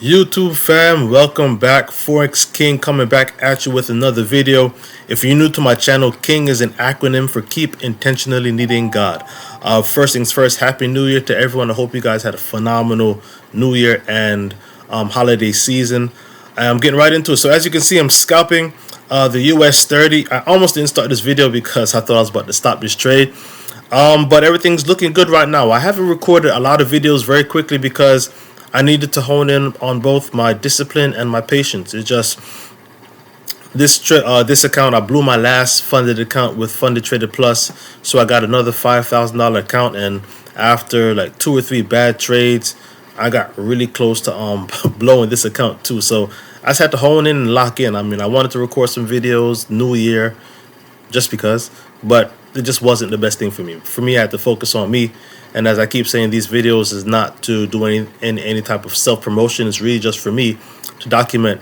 YouTube fam, welcome back. Forex King coming back at you with another video. If you're new to my channel, King is an acronym for Keep Intentionally Needing God. First things first, Happy New Year to everyone. I hope you guys had a phenomenal New Year and holiday season. I'm getting right into it. So as you can see, I'm scalping the US 30. I almost didn't start this video because I thought I was about to stop this trade. But everything's looking good right now. I haven't recorded a lot of videos very quickly because I needed to hone in on both my discipline and my patience. It's just this account, I blew my last funded account with Funded Trader Plus, so I got another $5,000 account, and after like 2 or 3 bad trades, I got really close to blowing this account too. So I just had to hone in and lock in. I mean, I wanted to record some videos, New Year, just because, but it just wasn't the best thing for me. For me, I had to focus on me. And as I keep saying, these videos is not to do any type of self-promotion. It's really just for me to document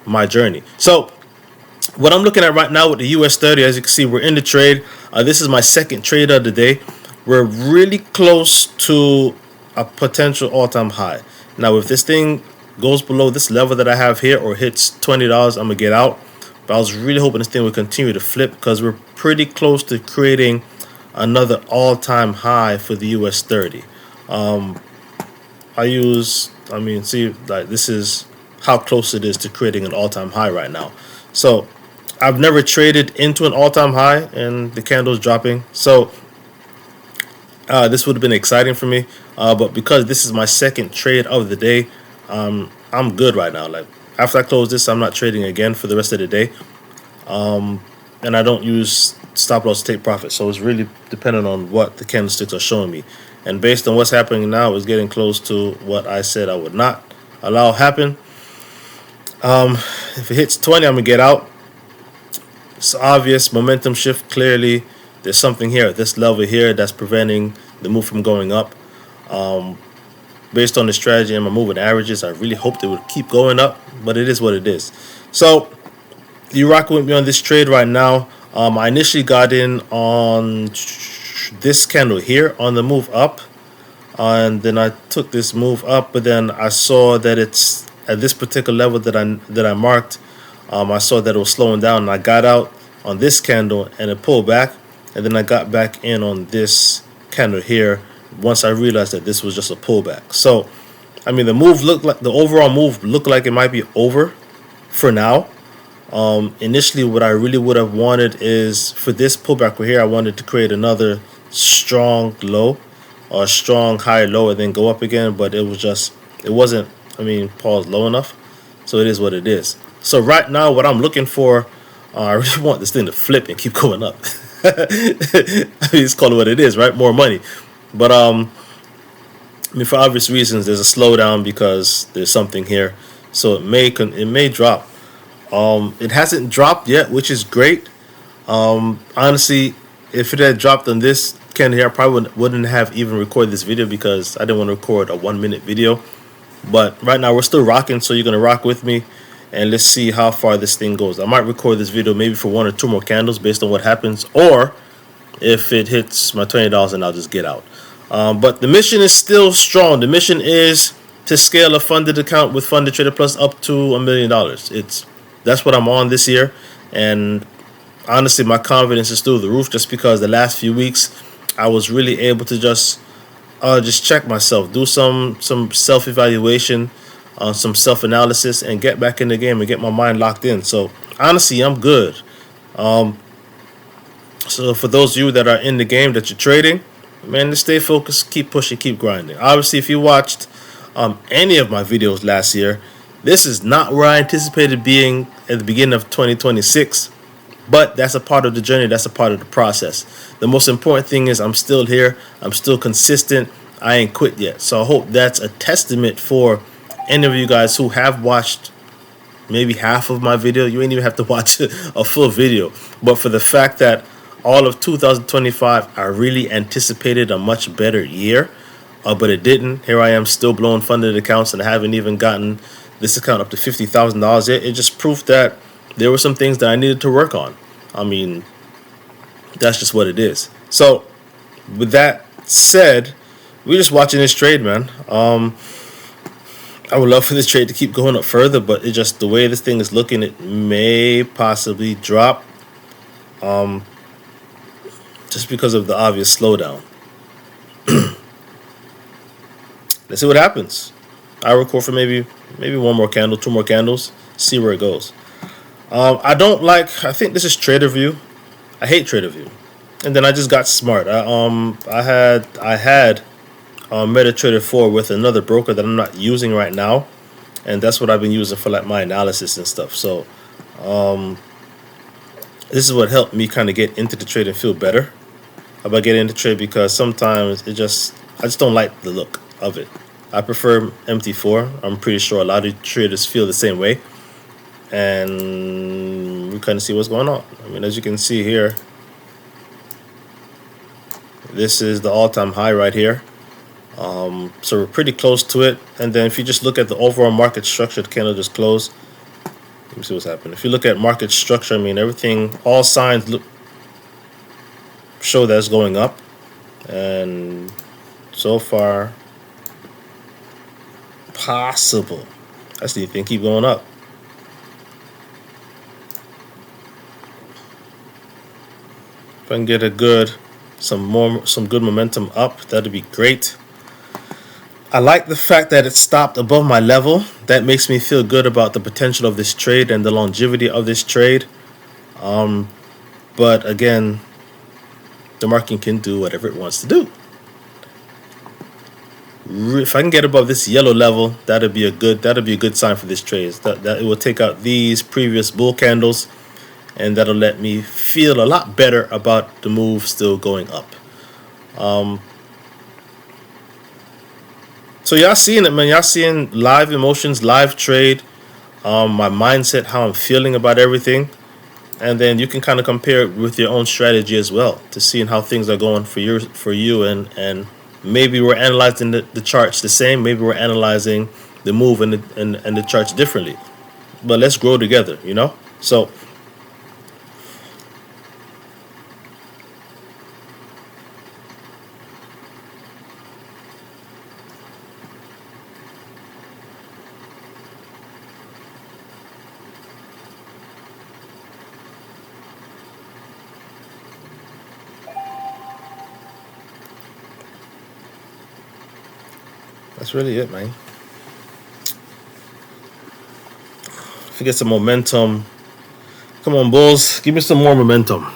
my journey. So what I'm looking at right now with the US 30, as you can see, we're in the trade. This is my second trade of the day. We're really close to a potential all-time high. Now, if this thing goes below this level that I have here or hits $20, I'm going to get out. But I was really hoping this thing would continue to flip because we're pretty close to creating another all-time high for the US 30. See, like, this is how close it is to creating an all-time high right now. So I've never traded into an all-time high and the candle's dropping. So this would have been exciting for me. But because this is my second trade of the day, I'm good right now. Like, after I close this, I'm not trading again for the rest of the day. And I don't use stop loss to take profit. So it's really dependent on what the candlesticks are showing me. And based on what's happening now, is getting close to what I said I would not allow happen. If it hits 20, I'm going to get out. It's obvious momentum shift. Clearly, there's something here at this level here that's preventing the move from going up. Based on the strategy and my moving averages, I really hoped it would keep going up, but it is what it is. So you rocking with me on this trade right now. I initially got in on this candle here on the move up, and then I took this move up, but then I saw that it's at this particular level that I marked. I saw that it was slowing down, and I got out on this candle and it pulled back, and then I got back in on this candle here once I realized that this was just a pullback. So I mean, the overall move looked like it might be over for now. Initially, what I really would have wanted is for this pullback right here, I wanted to create another strong low or a strong high low and then go up again, but it wasn't, pause low enough. So it is what it is. So right now, what I'm looking for, I really want this thing to flip and keep going up. It's called what it is, right? More money. But for obvious reasons, there's a slowdown because there's something here. So it may drop. It hasn't dropped yet, which is great. Honestly, if it had dropped on this candle here, I probably wouldn't have even recorded this video because I didn't want to record a 1-minute video. But right now we're still rocking, so you're gonna rock with me, and let's see how far this thing goes. I might record this video maybe for 1 or 2 more candles based on what happens, or if it hits my $20, then I'll just get out. But the mission is still strong. The mission is to scale a funded account with Funded Trader Plus up to $1 million. That's what I'm on this year, and honestly, my confidence is through the roof just because the last few weeks I was really able to just check myself, do some self-evaluation, some self-analysis, and get back in the game and get my mind locked in. So honestly, I'm good. So for those of you that are in the game, that you're trading, man, stay focused, keep pushing, keep grinding. Obviously, if you watched any of my videos last year, this is not where I anticipated being at the beginning of 2026, but that's a part of the journey. That's a part of the process. The most important thing is I'm still here. I'm still consistent. I ain't quit yet. So I hope that's a testament for any of you guys who have watched maybe half of my video. You ain't even have to watch a full video. But for the fact that all of 2025, I really anticipated a much better year, but it didn't. Here I am still blowing funded accounts, and I haven't even gotten this account up to $50,000 yet. It just proved that there were some things that I needed to work on. I mean, that's just what it is. So with that said, we're just watching this trade, man. I would love for this trade to keep going up further, but it just the way this thing is looking, it may possibly drop, just because of the obvious slowdown. Let's see what happens. I record for maybe one more candle, two more candles, see where it goes. I don't like. I think this is Trader View. I hate Trader View, and then I just got smart. I had MetaTrader 4 with another broker that I'm not using right now, and that's what I've been using for like my analysis and stuff. So this is what helped me kind of get into the trade and feel better about getting into trade, because sometimes I just don't like the look of it. I prefer MT4. I'm pretty sure a lot of traders feel the same way, and we kind of see what's going on. I mean, as you can see here, this is the all-time high right here. So we're pretty close to it. And then if you just look at the overall market structure, the candle just closed. Let me see what's happening. If you look at market structure, I mean, everything, all signs show that it's going up, and so far possible. That's the thing, keep going up. If I can get some good momentum up, that'd be great. I like the fact that it stopped above my level. That makes me feel good about the potential of this trade and the longevity of this trade. But again, the market can do whatever it wants to do. If I can get above this yellow level, that'd be a good sign for this trade. That it will take out these previous bull candles, and that'll let me feel a lot better about the move still going up. So y'all seeing it, man. Y'all seeing live emotions, live trade, my mindset, how I'm feeling about everything. And then you can kind of compare it with your own strategy as well to seeing how things are going for you, and maybe we're analyzing the charts the same, maybe we're analyzing the move and the charts differently. But let's grow together, you know? So that's really it, man. If you get some momentum, come on, Bulls, give me some more momentum.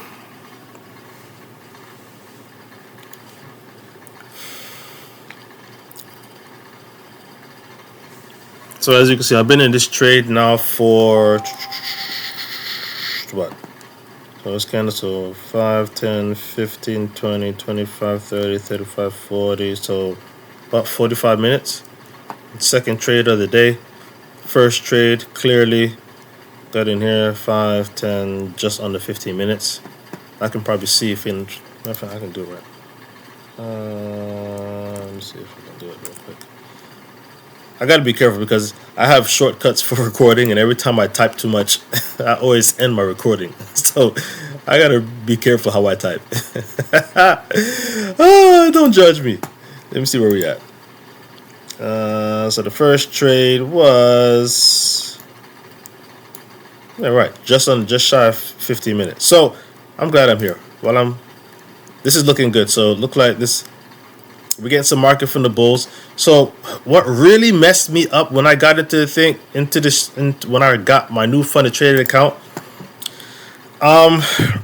So as you can see, I've been in this trade now for what? So it's kind of so 5, 10, 15, 20, 25, 30, 35, 40, so about 45 minutes. Second trade of the day. First trade, clearly got in here 5, 10, just under 15 minutes. I can probably see if I can do it right. Let me see if I can do it real quick. I gotta be careful because I have shortcuts for recording, and every time I type too much, I always end my recording. So I gotta be careful how I type. Oh, don't judge me. Let me see where we at. So the first trade was just shy of 15 minutes. So I'm glad I'm here. This is looking good. So look like this. We're getting some market from the bulls. So what really messed me up when I got when I got my new funded trading account,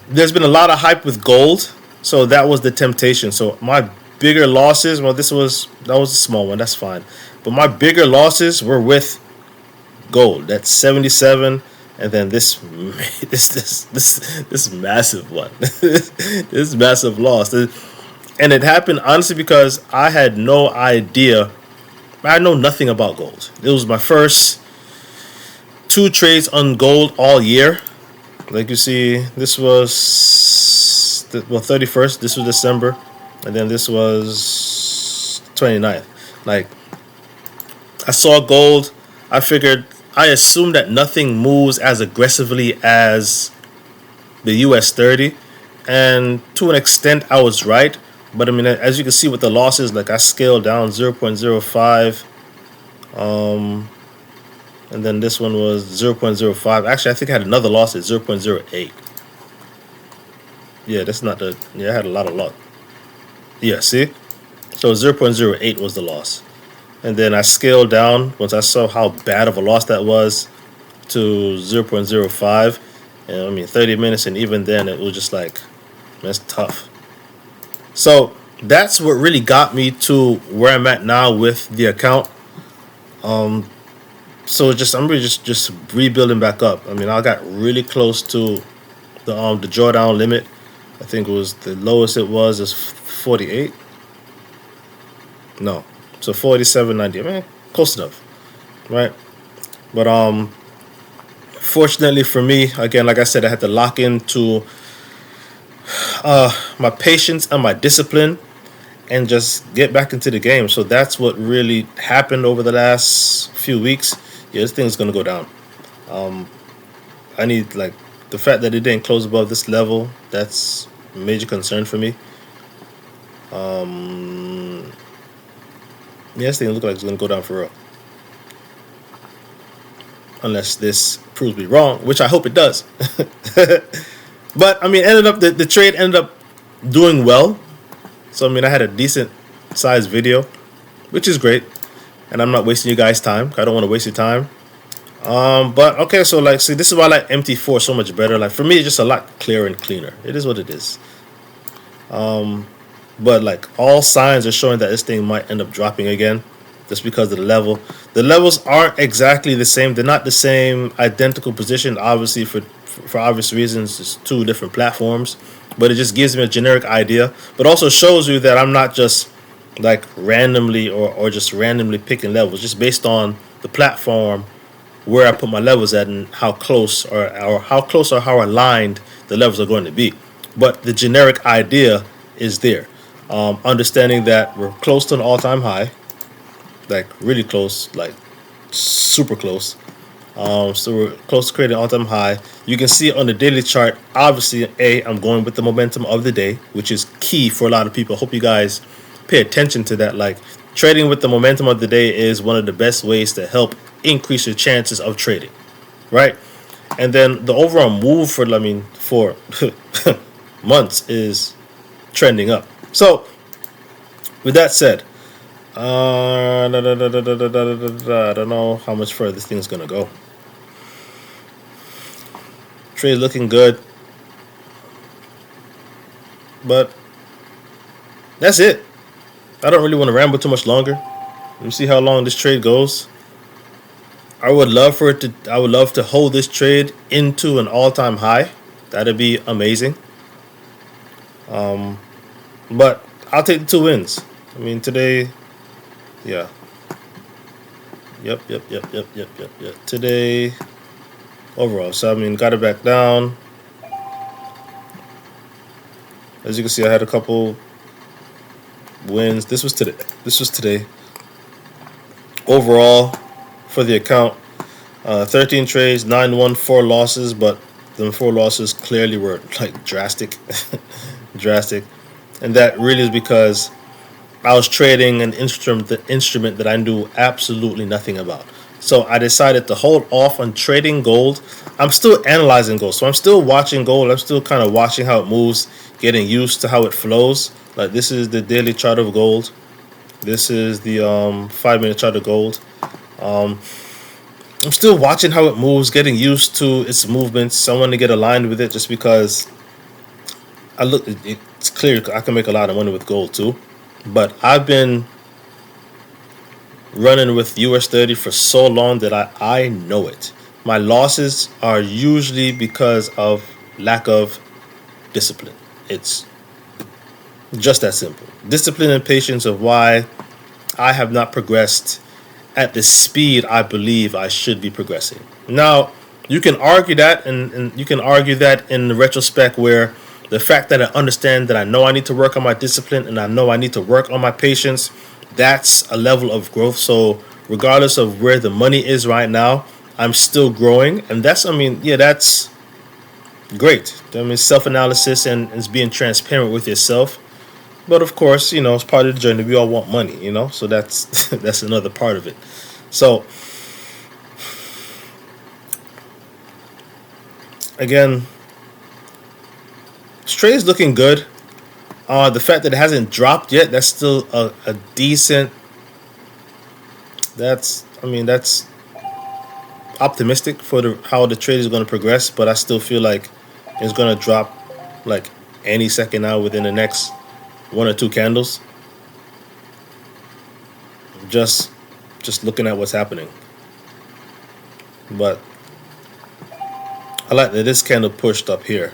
there's been a lot of hype with gold. So that was the temptation. So my bigger losses, that was a small one, that's fine. But my bigger losses were with gold. That's 77, and then this massive one, this massive loss. And it happened honestly because I had no idea. I know nothing about gold. It was my first 2 trades on gold all year. Like you see, this was 31st. This was December, and then this was 29th. Like, I saw gold. I assumed that nothing moves as aggressively as the US 30, and to an extent, I was right. But I mean, as you can see with the losses, like I scaled down 0.05 And then this one was 0.05. Actually, I think I had another loss at 0.08. Yeah, that's not the. Yeah, I had a lot of loss. Yeah, see? So 0.08 was the loss. And then I scaled down once I saw how bad of a loss that was to 0.05. And I mean, 30 minutes, and even then, it was just like, that's tough. So that's what really got me to where I'm at now with the account. So I'm really just rebuilding back up. I mean, I got really close to the drawdown limit. I think it was the lowest it was is 48. No, so 47.90. I mean, close enough, right? But fortunately for me, again, like I said, I had to lock into my patience and my discipline and just get back into the game. So that's what really happened over the last few weeks. Yeah, this thing's gonna go down. I need, like, the fact that it didn't close above this level. That's a major concern for me. Yeah, this thing looks like it's gonna go down for real, unless this proves me wrong, which I hope it does. But I mean, ended up the trade ended up doing well. So I mean, I had a decent sized video, which is great, and I'm not wasting you guys' time. I don't want to waste your time. But okay, so like, see, this is why I like MT4 so much better. Like, for me, it's just a lot clearer and cleaner. It is what it is. But like, all signs are showing that this thing might end up dropping again, just because of the level. The levels aren't exactly the same. They're not the same identical position, obviously, for obvious reasons. It's two different platforms, but it just gives me a generic idea. But also shows you that I'm not just like randomly or just randomly picking levels, just based on the platform where I put my levels at and how close or how aligned the levels are going to be. But the generic idea is there. Understanding that we're close to an all-time high, like really close, like super close. So we're close to creating an all-time high. You can see on the daily chart, obviously, I'm going with the momentum of the day, which is key for a lot of people. I hope you guys pay attention to that. Like, trading with the momentum of the day is one of the best ways to help increase your chances of trading, right? And then the overall move for months is trending up. So with that said, I don't know how much further this thing's gonna go. Trade looking good, but that's it. I don't really want to ramble too much longer. Let me see how long this trade goes. I would love to hold this trade into an all-time high. That'd be amazing. But I'll take the 2 wins. I mean, today, yeah. Yep. Today, overall. So, I mean, got it back down. As you can see, I had a couple wins. This was today. Overall, for the account, 13 trades, 9 won, 4 losses, but the 4 losses clearly were like drastic. And that really is because I was trading an instrument that I knew absolutely nothing about. So I decided to hold off on trading gold. I'm still analyzing gold, so I'm still watching gold. I'm still kind of watching how it moves, getting used to how it flows. Like, this is the daily chart of gold. This is the 5-minute chart of gold. I'm still watching how it moves, getting used to its movements. I want to get aligned with it, just because it's clear I can make a lot of money with gold too. But I've been running with US 30 for so long that I know it. My losses are usually because of lack of discipline. It's just that simple. Discipline and patience of why I have not progressed at the speed I believe I should be progressing. Now, you can argue that, and you can argue that in the retrospect, where the fact that I understand that I know I need to work on my discipline and I know I need to work on my patience, that's a level of growth. So regardless of where the money is right now, I'm still growing. And that's great. I mean, self-analysis and it's being transparent with yourself. But of course, it's part of the journey. We all want money, so that's that's another part of it. So again, this trade is looking good. The fact that it hasn't dropped yet, that's still a decent. That's optimistic for how the trade is going to progress, but I still feel like it's going to drop like any second now within the next one or two candles. Just looking at what's happening. But I like that this candle pushed up here.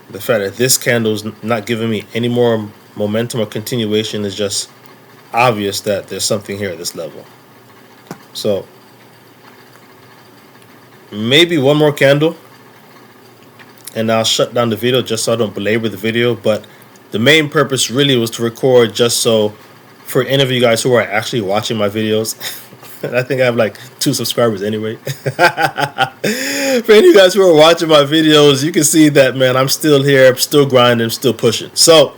The fact that this candle is not giving me any more momentum or continuation is just obvious that there's something here at this level. So maybe one more candle and I'll shut down the video just so I don't belabor the video. But the main purpose really was to record just so for any of you guys who are actually watching my videos, I think I have like 2 subscribers anyway. For any of you guys who are watching my videos, you can see that, man, I'm still here, I'm still grinding, I'm still pushing. So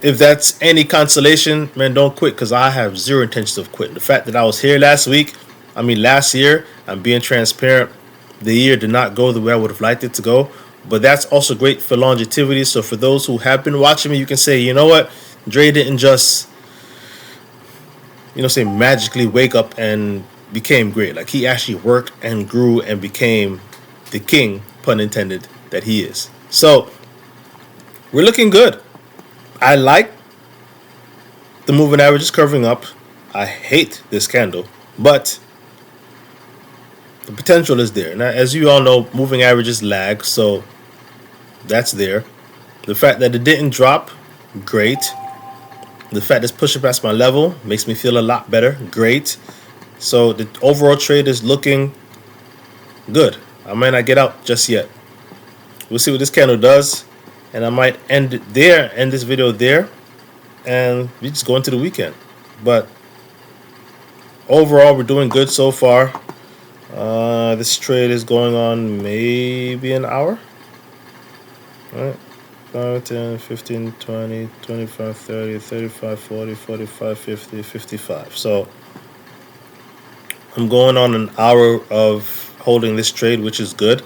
if that's any consolation, man, don't quit, because I have zero intentions of quitting. The fact that I was here last year, I'm being transparent, the year did not go the way I would have liked it to go. But that's also great for longevity. So for those who have been watching me, you can say, you know what, Dre didn't just, say magically wake up and became great. Like, he actually worked and grew and became the king, pun intended, that he is. So we're looking good. I like the moving averages curving up. I hate this candle, but the potential is there. Now, as you all know, moving averages lag, so that's there. The fact that it didn't drop, great. The fact it's pushing past my level makes me feel a lot better, great. So the overall trade is looking good. I might not get out just yet. We'll see what this candle does, and I might end it there, end this video there, and we just go into the weekend. But overall, we're doing good so far. This trade is going on maybe an hour. All right. 5, 10, 15, 20, 25, 30, 35, 40, 45, 50, 55. So I'm going on an hour of holding this trade, which is good.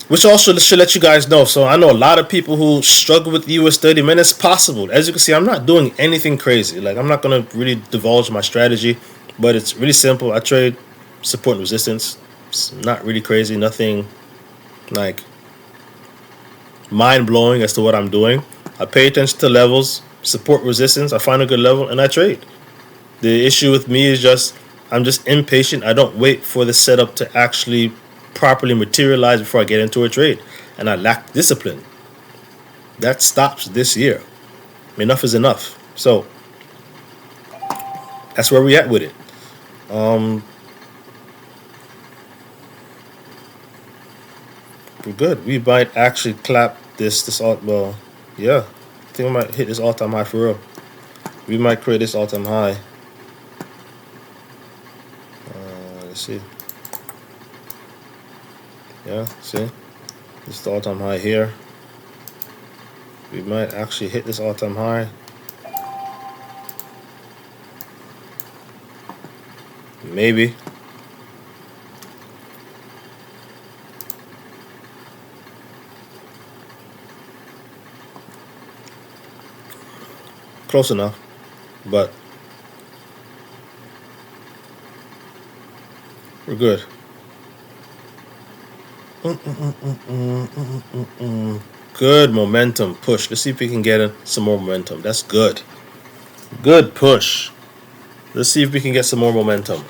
Which also should let you guys know. So I know a lot of people who struggle with the US 30 minutes. Possible. As you can see, I'm not doing anything crazy. Like, I'm not going to really divulge my strategy, but it's really simple. I trade support and resistance. It's not really crazy. Nothing like mind-blowing as to what I'm doing. I pay attention to levels, support, resistance. I find a good level and I trade. The issue with me is I'm just impatient. I don't wait for the setup to actually properly materialize before I get into a trade, and I lack discipline. That stops this year. Enough is enough. So that's where we at with it. We're good. We might actually clap this all. Well, yeah, I think we might hit this all-time high for real. We might create this all-time high. Let's see. Yeah, see, this is the all-time high here. We might actually hit this all-time high. Maybe. Close enough, but we're good. Good momentum push. Let's see if we can get some more momentum. That's good. Good push. Let's see if we can get some more momentum.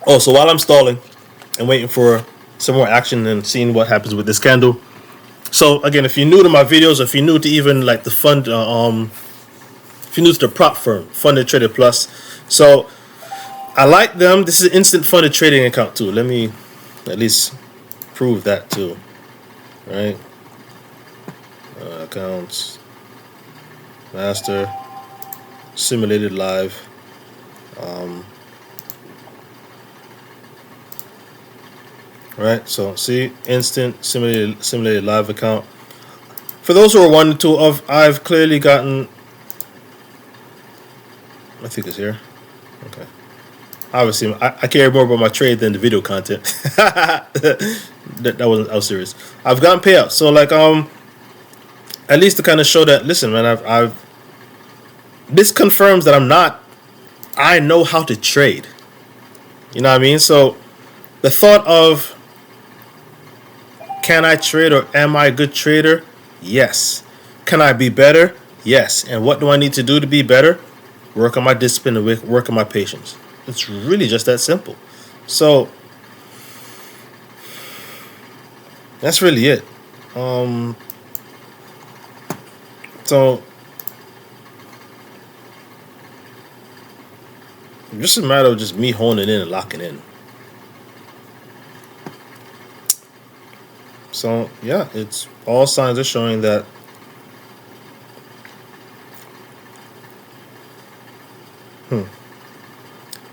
Oh, so while I'm stalling and waiting for some more action and seeing what happens with this candle. So again, if you're new to my videos, if you're new to even like the fund, if you're new to the prop firm, Funded Trader Plus, so I like them. This is an instant funded trading account too. Let me at least prove that too, right? Accounts, master, simulated live. Right, so see, instant simulated live account. For those who are wanting to, I've clearly gotten. I think it's here. Okay. Obviously, I care more about my trade than the video content. that wasn't. I was serious. I've gotten payouts, so like at least to kind of show that. Listen, man, I've. This confirms that I know how to trade. You know what I mean? So the thought of, can I trade or am I a good trader? Yes. Can I be better? Yes. And what do I need to do to be better? Work on my discipline and work on my patience. It's really just that simple. So that's really it. So just a matter of just me honing in and locking in. So yeah, it's all signs are showing that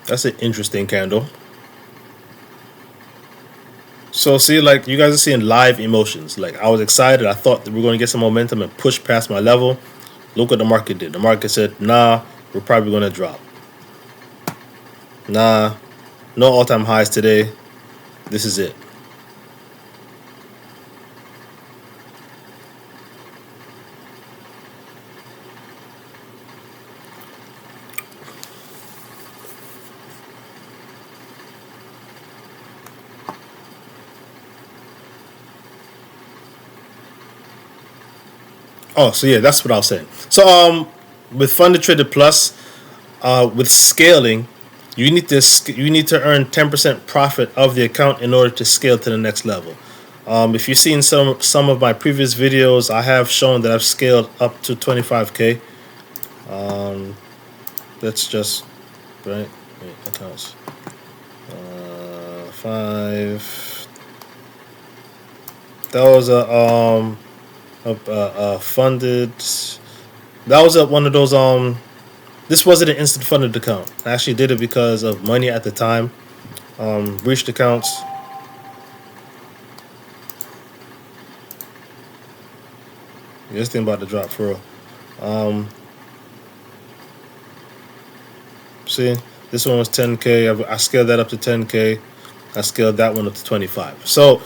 that's an interesting candle. So see, like you guys are seeing live emotions. Like I was excited. I thought that we were going to get some momentum and push past my level. Look what the market did. The market said, nah, we're probably going to drop. Nah, no all-time highs today. This is it. Oh, so yeah, that's what I was saying. So with Funded Trader Plus, with scaling, you need to earn 10% profit of the account in order to scale to the next level. If you've seen some of my previous videos, I have shown that I've scaled up to 25k. That's just right. Wait, accounts. 5. That was a funded. That was one of those This wasn't an instant funded account. I actually did it because of money at the time. Breached accounts. This thing about to drop for real. See, this one was 10k. I scaled that up to 10k. I scaled that one up to 25. So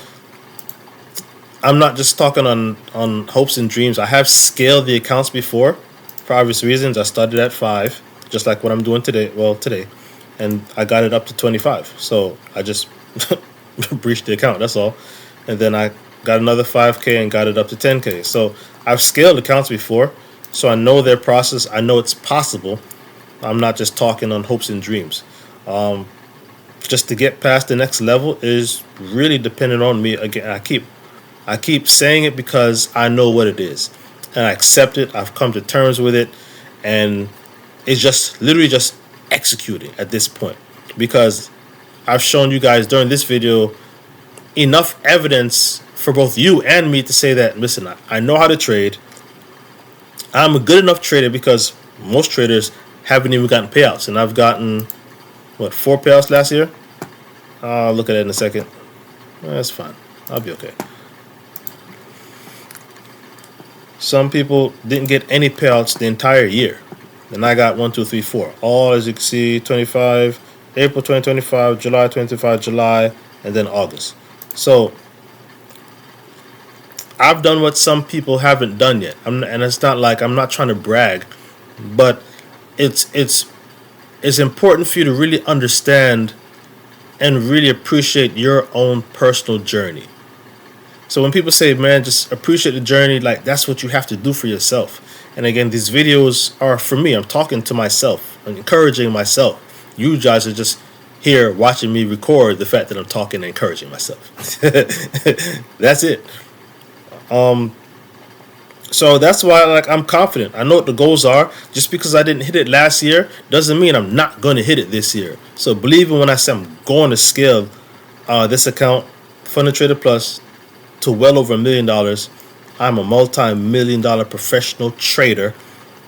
I'm not just talking on hopes and dreams. I have scaled the accounts before for obvious reasons. I started at 5, just like what I'm doing today. Well, today, and I got it up to 25. So I just breached the account. That's all. And then I got another 5k and got it up to 10k. So I've scaled accounts before, so I know their process. I know it's possible. I'm not just talking on hopes and dreams. Just to get past the next level is really dependent on me. Again, I keep saying it because I know what it is, and I accept it. I've come to terms with it, and it's just literally just executing at this point, because I've shown you guys during this video enough evidence for both you and me to say that, listen, I know how to trade. I'm a good enough trader because most traders haven't even gotten payouts, and I've gotten 4 payouts last year. I'll look at it in a second. That's fine. I'll be okay. Some people didn't get any payouts the entire year, and I got 1, 2, 3, 4. All, as you can see, 25, April 2025, July 2025, July, and then August. So I've done what some people haven't done yet. And it's not like I'm not trying to brag, but it's important for you to really understand and really appreciate your own personal journey. So when people say, man, just appreciate the journey, like that's what you have to do for yourself. And again, these videos are for me. I'm talking to myself. I'm encouraging myself. You guys are just here watching me record the fact that I'm talking and encouraging myself. That's it. So that's why, like, I'm confident. I know what the goals are. Just because I didn't hit it last year doesn't mean I'm not going to hit it this year. So believe me when I say I'm going to scale this account, Funded Trader Plus, to well over $1 million. I'm a multi-million-dollar professional trader,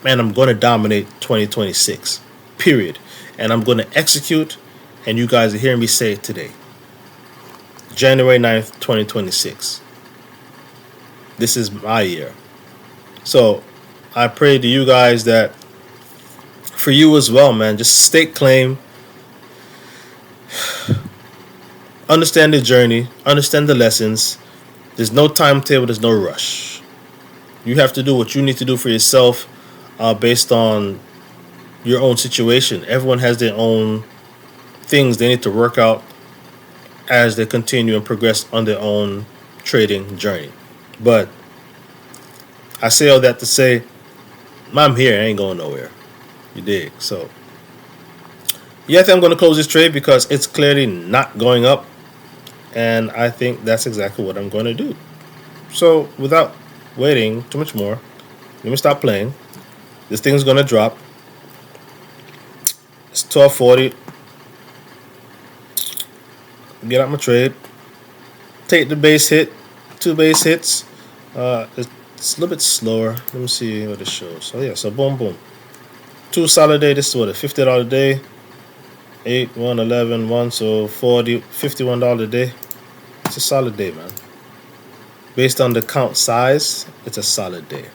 and I'm going to dominate 2026, period. And I'm going to execute, and you guys are hearing me say it today. January 9th, 2026. This is my year. So I pray to you guys that for you as well, man, just stake claim, understand the journey, understand the lessons. There's no timetable, there's no rush. You have to do what you need to do for yourself, based on your own situation. Everyone has their own things they need to work out as they continue and progress on their own trading journey. But I say all that to say, I'm here, I ain't going nowhere. You dig? So, yeah, I think I'm going to close this trade because it's clearly not going up. And I think that's exactly what I'm going to do. So, without waiting too much more, let me stop playing. This thing's going to drop. It's 12:40. Get out my trade. Take the base hit. 2 base hits. It's a little bit slower. Let me see what it shows. So, yeah, so boom, boom. 2 solid day. This is what, a $50 day. 8, 1, 11, 1, so 40, $51 a day. It's a solid day, man. Based on the count size, it's a solid day.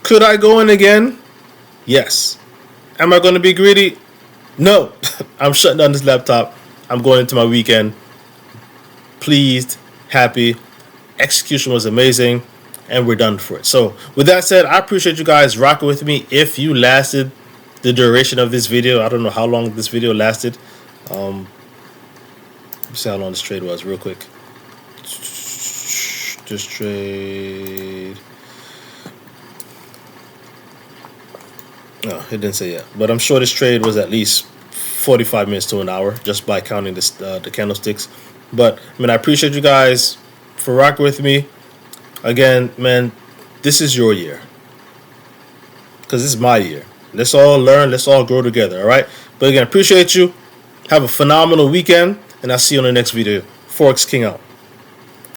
Could I go in again? Yes. Am I going to be greedy? No. I'm shutting down this laptop. I'm going into my weekend. Pleased, happy. Execution was amazing, and we're done for it. So, with that said, I appreciate you guys rocking with me. If you lasted the duration of this video, I don't know how long this video lasted. Let's see how long this trade was real quick. This trade, no, it didn't say yet, but I'm sure this trade was at least 45 minutes to an hour just by counting this, the candlesticks. But I mean, I appreciate you guys for rocking with me. Again, man, this is your year, because this is my year. Let's all learn. Let's all grow together. All right. But again, appreciate you. Have a phenomenal weekend, and I'll see you on the next video. Forex King out.